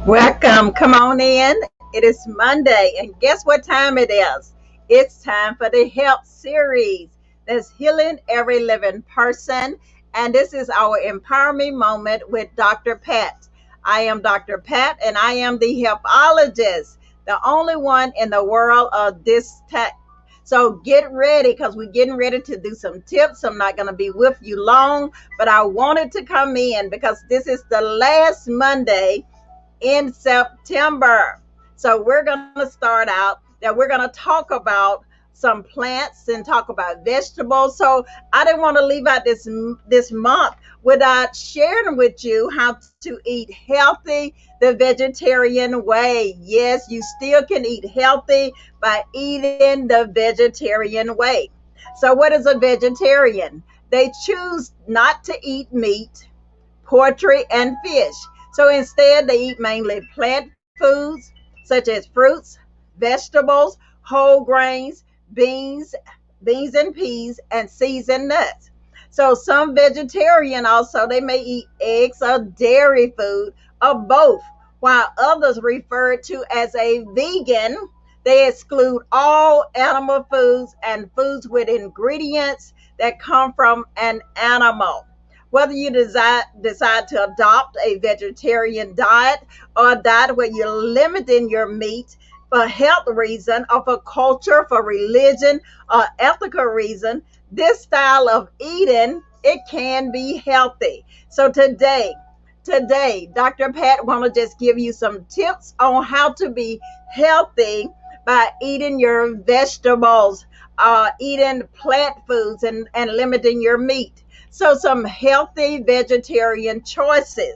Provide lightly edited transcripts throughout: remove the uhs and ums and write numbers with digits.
Welcome. Come on in. It is Monday, and guess what time it is? It's time for the Help series that's healing every living person. And this is our emPowerMe moment with Dr. Pat. I am Dr. Pat, and I am the helpologist, the only one in the world of this tech. So get ready because we're getting ready to do some tips. I'm not going to be with you long, but I wanted to come in because this is the last Monday in September. So we're going to start out that we're going to talk about some plants and talk about vegetables. So I didn't want to leave out this month without sharing with you how to eat healthy the vegetarian way. Yes, you still can eat healthy by eating the vegetarian way. So what is a vegetarian? They choose not to eat meat, poultry, and fish. So instead, they eat mainly plant foods such as fruits, vegetables, whole grains, beans and peas, and seeds and nuts. So some vegetarian also they may eat eggs or dairy food or both, while others referred to as a vegan, they exclude all animal foods and foods with ingredients that come from an animal. Whether you decide to adopt a vegetarian diet or a diet where you're limiting your meat for health reason or for culture, for religion, or ethical reason, this style of eating, it can be healthy. So today, Dr. Pat want to just give you some tips on how to be healthy by eating your vegetables, eating plant foods, and limiting your meat. So some healthy vegetarian choices.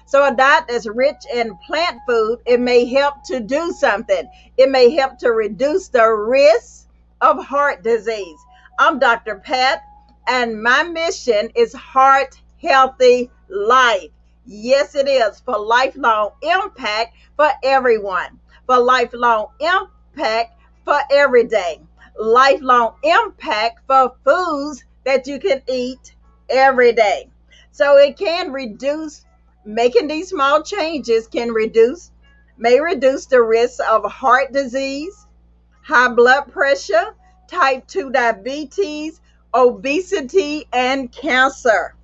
So a diet that's rich in plant food, it may help to do something. It may help to reduce the risk of heart disease. I'm Dr. Pat, and my mission is heart healthy life. Yes, it is for lifelong impact for everyone, for lifelong impact for every day, lifelong impact for foods that you can eat every day. So it can reduce, making these small changes may reduce the risk of heart disease, high blood pressure, type 2 diabetes, obesity, and cancer.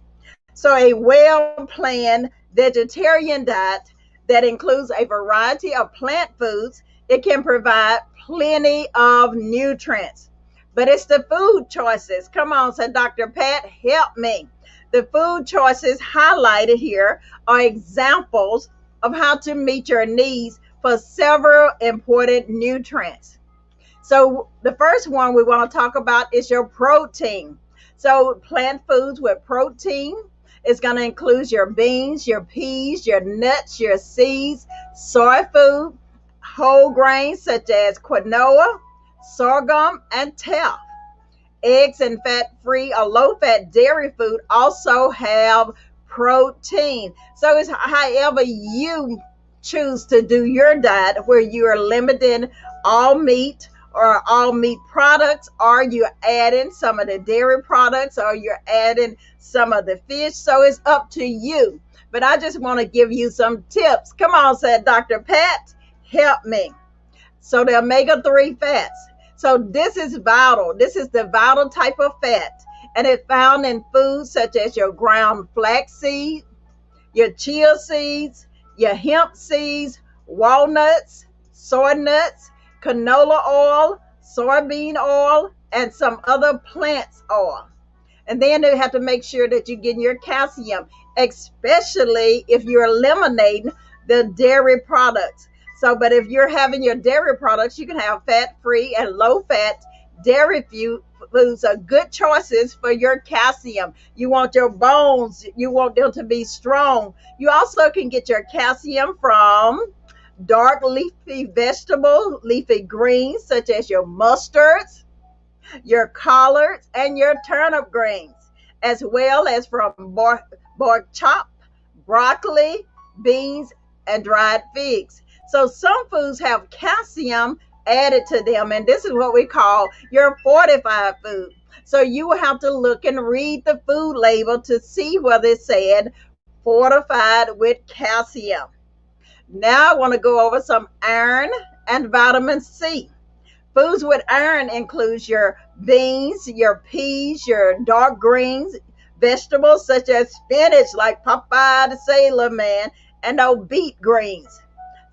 So a well-planned vegetarian diet that includes a variety of plant foods, it can provide plenty of nutrients. But it's the food choices. Come on, said Dr. Pat, help me. The food choices highlighted here are examples of how to meet your needs for several important nutrients. So the first one we want to talk about is your protein. So plant foods with protein is going to include your beans, your peas, your nuts, your seeds, soy food, whole grains such as quinoa, sorghum, and teff. Eggs and fat-free or low-fat dairy food also have protein. So it's however you choose to do your diet, where you are limiting all meat or all meat products, or you're adding some of the dairy products, or you're adding some of the fish. So it's up to you. But I just want to give you some tips. Come on, said Dr. Pat, help me. So the omega-3 fats. So this is vital. This is the vital type of fat. And it's found in foods such as your ground flaxseed, your chia seeds, your hemp seeds, walnuts, soy nuts, canola oil, soybean oil, and some other plants oil. And then you have to make sure that you're getting your calcium, especially if you're eliminating the dairy products. So, but if you're having your dairy products, you can have fat-free and low-fat dairy foods are good choices for your calcium. You want your bones, you want them to be strong. You also can get your calcium from dark leafy vegetables, leafy greens, such as your mustards, your collards, and your turnip greens, as well as from bok chop, broccoli, beans, and dried figs. So some foods have calcium added to them, and this is what we call your fortified food. So you will have to look and read the food label to see whether it said fortified with calcium. Now I want to go over some iron and vitamin C. Foods with iron includes your beans, your peas, your dark greens, vegetables such as spinach like Popeye the Sailor Man, and no beet greens.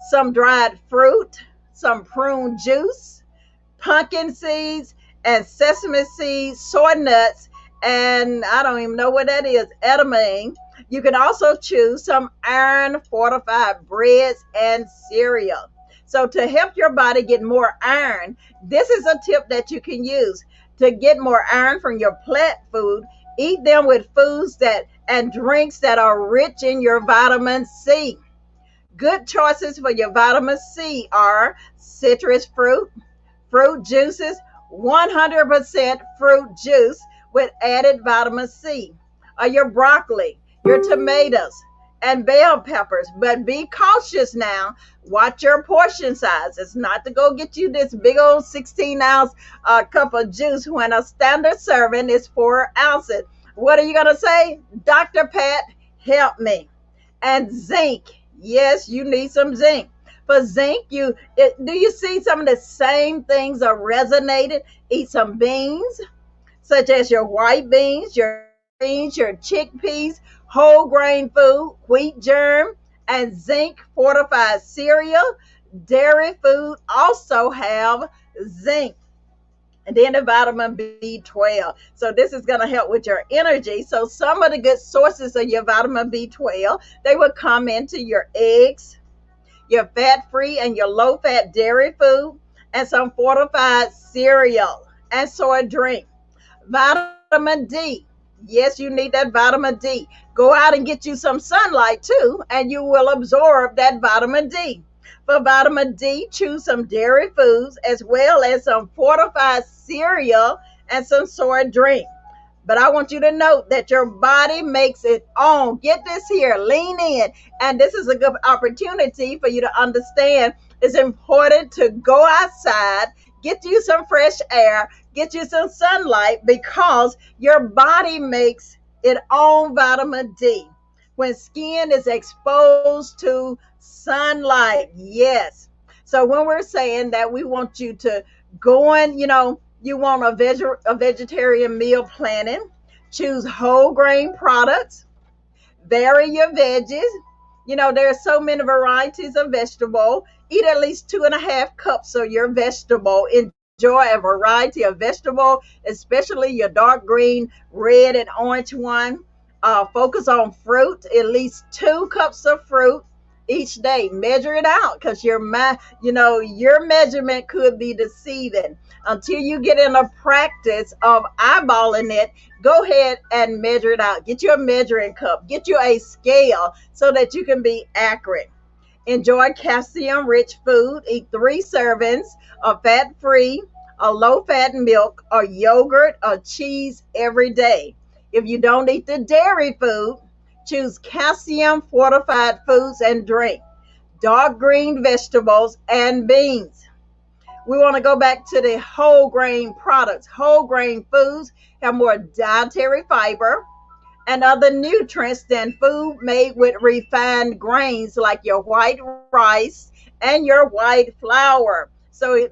Some dried fruit, some prune juice, pumpkin seeds, and sesame seeds, soy nuts, and I don't even know what that is, edamame. You can also choose some iron fortified breads and cereal. So, to help your body get more iron, this is a tip that you can use to get more iron from your plant food. Eat them with foods that and drinks that are rich in your vitamin C. Good choices for your vitamin C are citrus fruit, fruit juices, 100% fruit juice with added vitamin C, or your broccoli, your tomatoes, and bell peppers. But be cautious now. Watch your portion size. It's not to go get you this big old 16-ounce cup of juice when a standard serving is 4 ounces. What are you going to say? Dr. Pat, help me. And zinc. Yes, you need some zinc. For zinc, do you see some of the same things are resonated? Eat some beans, such as your white beans, your chickpeas, whole grain food, wheat germ, and zinc fortified cereal. Dairy food also have zinc. And then the vitamin B12. So this is going to help with your energy. So some of the good sources of your vitamin B12, they will come into your eggs, your fat-free and your low-fat dairy food, and some fortified cereal and soy drink. Vitamin D. Yes, you need that vitamin D. Go out and get you some sunlight too, and you will absorb that vitamin D. For vitamin D, choose some dairy foods as well as some fortified cereal and some soy drink. But I want you to note that your body makes it own. Get this here, lean in. And this is a good opportunity for you to understand it's important to go outside, get you some fresh air, get you some sunlight, because your body makes its own vitamin D when skin is exposed to sunlight. Yes. So when we're saying that we want you to go in, you want a vegetarian meal planning, choose whole grain products, vary your veggies. There are so many varieties of vegetable. Eat at least 2.5 cups of your vegetable. Enjoy a variety of vegetable, especially your dark green, red, and orange one. Focus on fruit, at least 2 cups of fruit each day. Measure it out, because your measurement could be deceiving. Until you get in a practice of eyeballing it, go ahead and measure it out. Get you a measuring cup, get you a scale so that you can be accurate. Enjoy calcium rich food. Eat 3 servings of fat free or low fat milk or yogurt or cheese every day. If you don't eat the dairy food, choose calcium fortified foods and drink dark green vegetables and beans. We want to go back to the whole grain products. Whole grain foods have more dietary fiber and other nutrients than food made with refined grains like your white rice and your white flour. So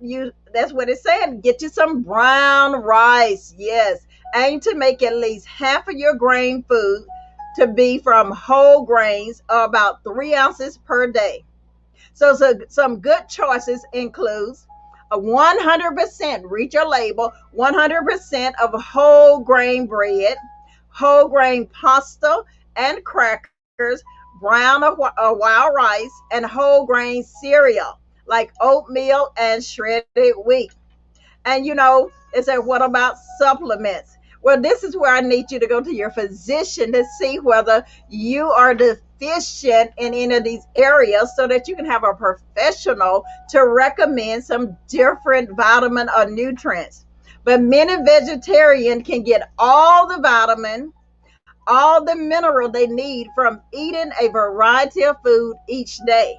that's what it's saying. Get you some brown rice. Yes. Aim to make at least half of your grain food to be from whole grains, or about 3 ounces per day. So some good choices includes a 100%, read your label, 100% of whole grain bread, whole grain pasta and crackers, brown or wild rice, and whole grain cereal like oatmeal and shredded wheat. And it said, what about supplements? Well, this is where I need you to go to your physician to see whether you are deficient in any of these areas, so that you can have a professional to recommend some different vitamin or nutrients. But many vegetarians can get all the vitamin, all the mineral they need from eating a variety of food each day.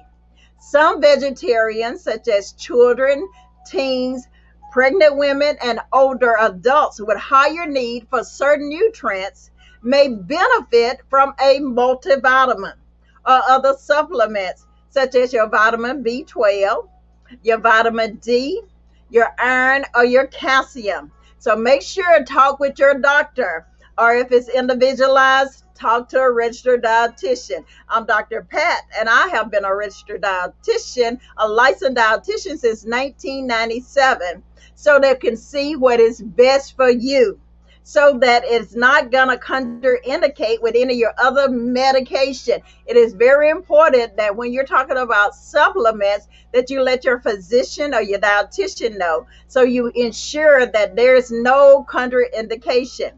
Some vegetarians, such as children, teens, pregnant women, and older adults with higher need for certain nutrients, may benefit from a multivitamin or other supplements such as your vitamin B12, your vitamin D, your iron, or your calcium. So make sure to talk with your doctor, or if it's individualized, talk to a registered dietitian. I'm Dr. Pat, and I have been a registered dietitian, a licensed dietitian since 1997, so they can see what is best for you, so that it's not going to contraindicate with any of your other medication. It is very important that when you're talking about supplements, that you let your physician or your dietitian know, so you ensure that there's no contraindication.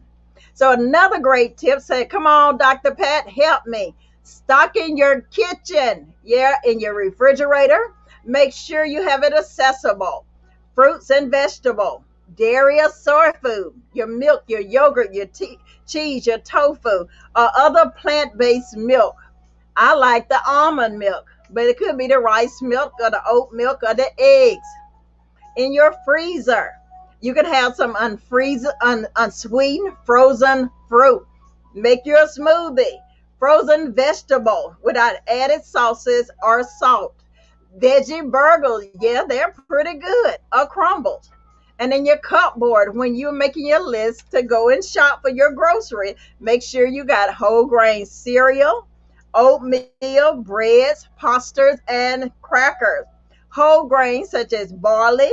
So another great tip said, come on, Dr. Pat, help me. Stock in your kitchen, in your refrigerator. Make sure you have it accessible. Fruits and vegetables, dairy or soy food, your milk, your yogurt, your cheese, your tofu, or other plant-based milk. I like the almond milk, but it could be the rice milk or the oat milk or the eggs. In your freezer, you can have some unsweetened frozen fruit. Make your smoothie. Frozen vegetable without added sauces or salt. Veggie burgers, they're pretty good, or crumbles. And in your cupboard, when you're making your list to go and shop for your grocery, make sure you got whole grain cereal, oatmeal, breads, pastas, and crackers. Whole grains such as barley,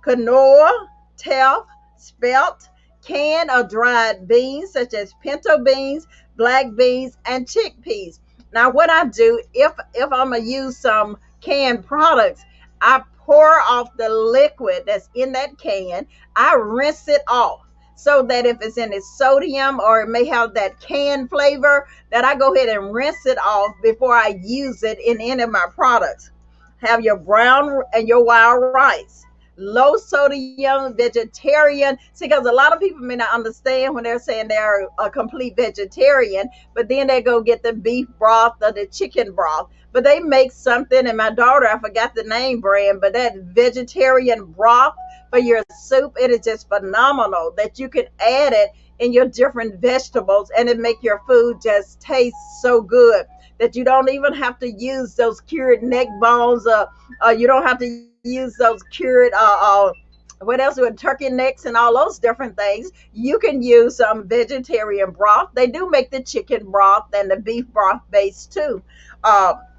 quinoa, teff, spelt, canned or dried beans such as pinto beans, black beans, and chickpeas. Now, what I do, if I'm going to use some canned products, I pour off the liquid that's in that can. I rinse it off, so that if it's any sodium or it may have that canned flavor, that I go ahead and rinse it off before I use it in any of my products. Have your brown and your wild rice. Low sodium, vegetarian. See, because a lot of people may not understand when they're saying they're a complete vegetarian, but then they go get the beef broth or the chicken broth. But they make something, and my daughter, I forgot the name brand, but that vegetarian broth for your soup, it is just phenomenal that you can add it in your different vegetables, and it make your food just taste so good that you don't even have to use those cured neck bones, you don't have to use those cured what else with turkey necks and all those different things. You can use some vegetarian broth. They do make the chicken broth and the beef broth base too.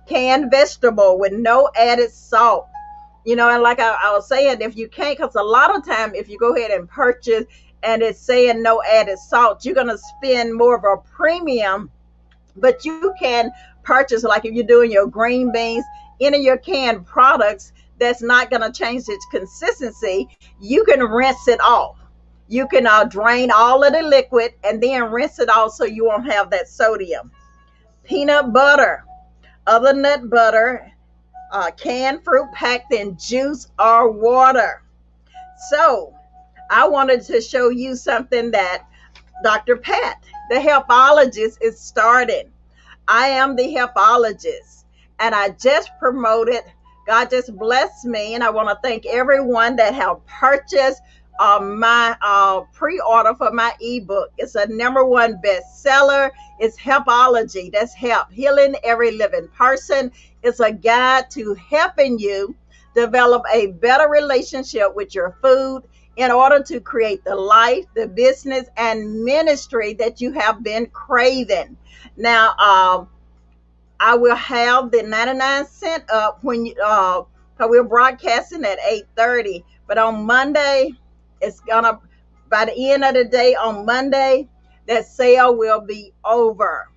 Canned vegetable with no added salt. And like I was saying, if you can't, because a lot of time if you go ahead and purchase and it's saying no added salt, you're going to spend more of a premium. But you can purchase, like if you're doing your green beans, any of your canned products, that's not going to change its consistency. You can rinse it off. You can drain all of the liquid and then rinse it off so you won't have that sodium. Peanut butter, other nut butter, canned fruit packed in juice or water. So I wanted to show you something that Dr. Pat, the HELPologist, is starting. I am the HELPologist, and I just promoted. God just blessed me, and I want to thank everyone that have purchased my pre-order for my ebook. It's a #1 bestseller. It's HELPology. That's help, healing every living person. It's a guide to helping you develop a better relationship with your food in order to create the life, the business, and ministry that you have been craving. Now, I will have the 99-cent up when because we're broadcasting at 8:30. But on Monday, by the end of the day on Monday, that sale will be over.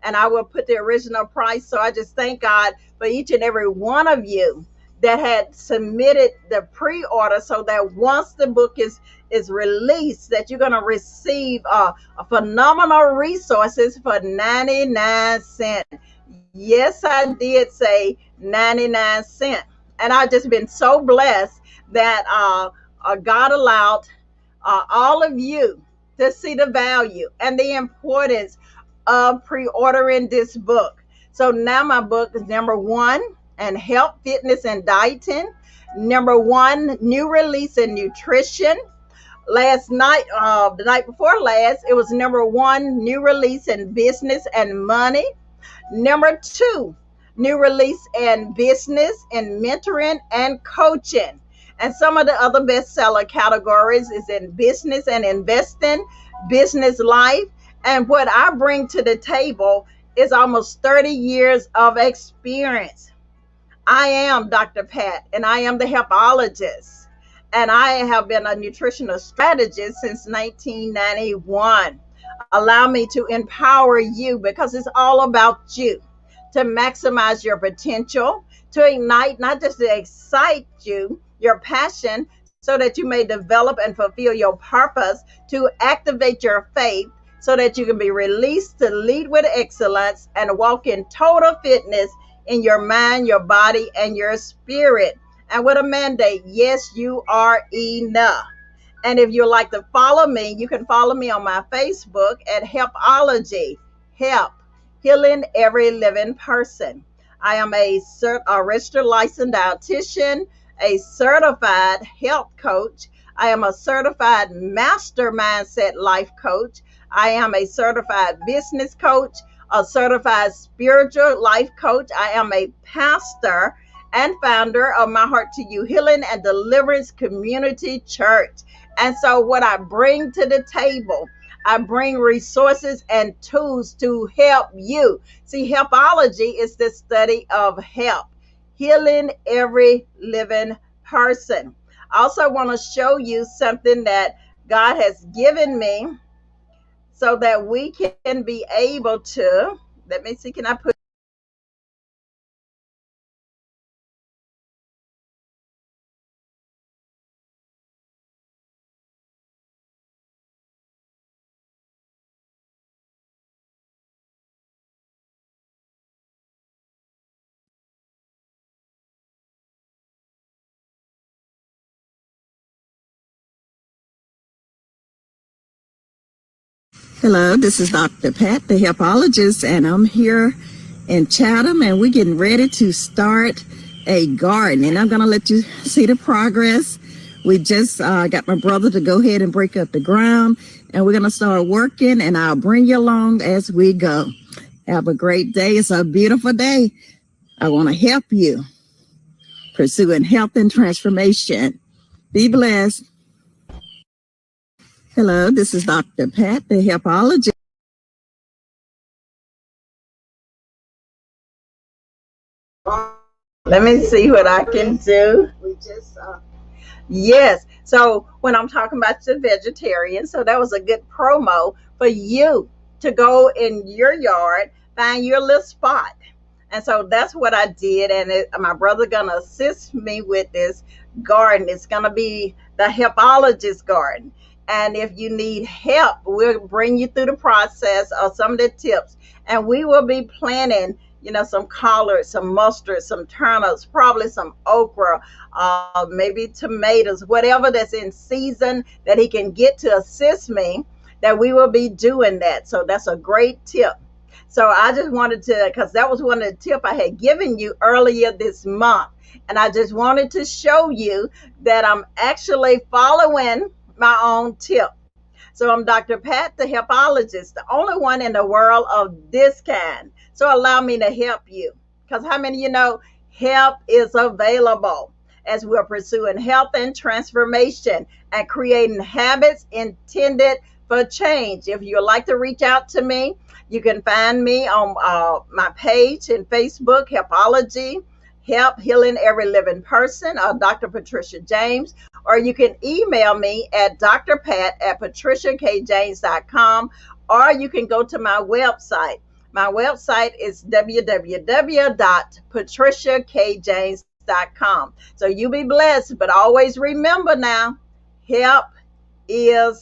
And I will put the original price. So I just thank God for each and every one of you that had submitted the pre-order, so that once the book is released, that you're going to receive a phenomenal resources for 99 cents. Yes, I did say 99 cents. And I've just been so blessed that God allowed all of you to see the value and the importance of pre-ordering this book. So now my book is #1 and health, fitness, and dieting. #1, new release in nutrition. Last night, the night before last, it was #1, new release in business and money. #2, new release in business, in mentoring, and coaching. And some of the other bestseller categories is in business and investing, business life. And what I bring to the table is almost 30 years of experience. I am Dr. Pat, and I am the HELPologist. And I have been a nutritional strategist since 1991. Allow me to empower you because it's all about you to maximize your potential, to ignite, not just to excite you, your passion, so that you may develop and fulfill your purpose, to activate your faith so that you can be released to lead with excellence and walk in total fitness in your mind, your body, and your spirit. And with a mandate, yes, you are enough. And if you'd like to follow me, you can follow me on my Facebook at Helpology, Help, Healing Every Living Person. I am a registered licensed dietitian, a certified health coach. I am a certified master mindset life coach. I am a certified business coach, a certified spiritual life coach. I am a pastor and founder of My Heart to You Healing and Deliverance Community Church. And so, what I bring to the table, I bring resources and tools to help you. See, helpology is the study of help, healing every living person. I also want to show you something that God has given me so that we can be able to, let me see, can I put? Hello, this is Dr. Pat, the HELPologist, and I'm here in Chatham, and we're getting ready to start a garden. And I'm going to let you see the progress. We just got my brother to go ahead and break up the ground, and we're going to start working, and I'll bring you along as we go. Have a great day. It's a beautiful day. I want to help you pursuing health and transformation. Be blessed. Hello, this is Dr. Pat, the HELPologist. Let me see what I can do. Yes. So when I'm talking about the vegetarian, so that was a good promo for you to go in your yard, find your little spot. And so that's what I did. And my brother gonna assist me with this garden. It's gonna be the HELPologist garden. And if you need help, we'll bring you through the process of some of the tips. And we will be planting, some collards, some mustard, some turnips, probably some okra, maybe tomatoes, whatever that's in season that he can get to assist me, that we will be doing that. So that's a great tip. So I just wanted to, because that was one of the tips I had given you earlier this month. And I just wanted to show you that I'm actually following my own tip. So I'm Dr. Pat, the HELPologist, the only one in the world of this kind. So allow me to help you. Because how many of you know help is available as we're pursuing health and transformation and creating habits intended for change? If you'd like to reach out to me, you can find me on my page in Facebook, HELPology, Help Healing Every Living Person, or Dr. Patricia James, or you can email me at drpat@patriciakjames.com, or you can go to my website. My website is www.patriciakjames.com. So you be blessed, but always remember now, help is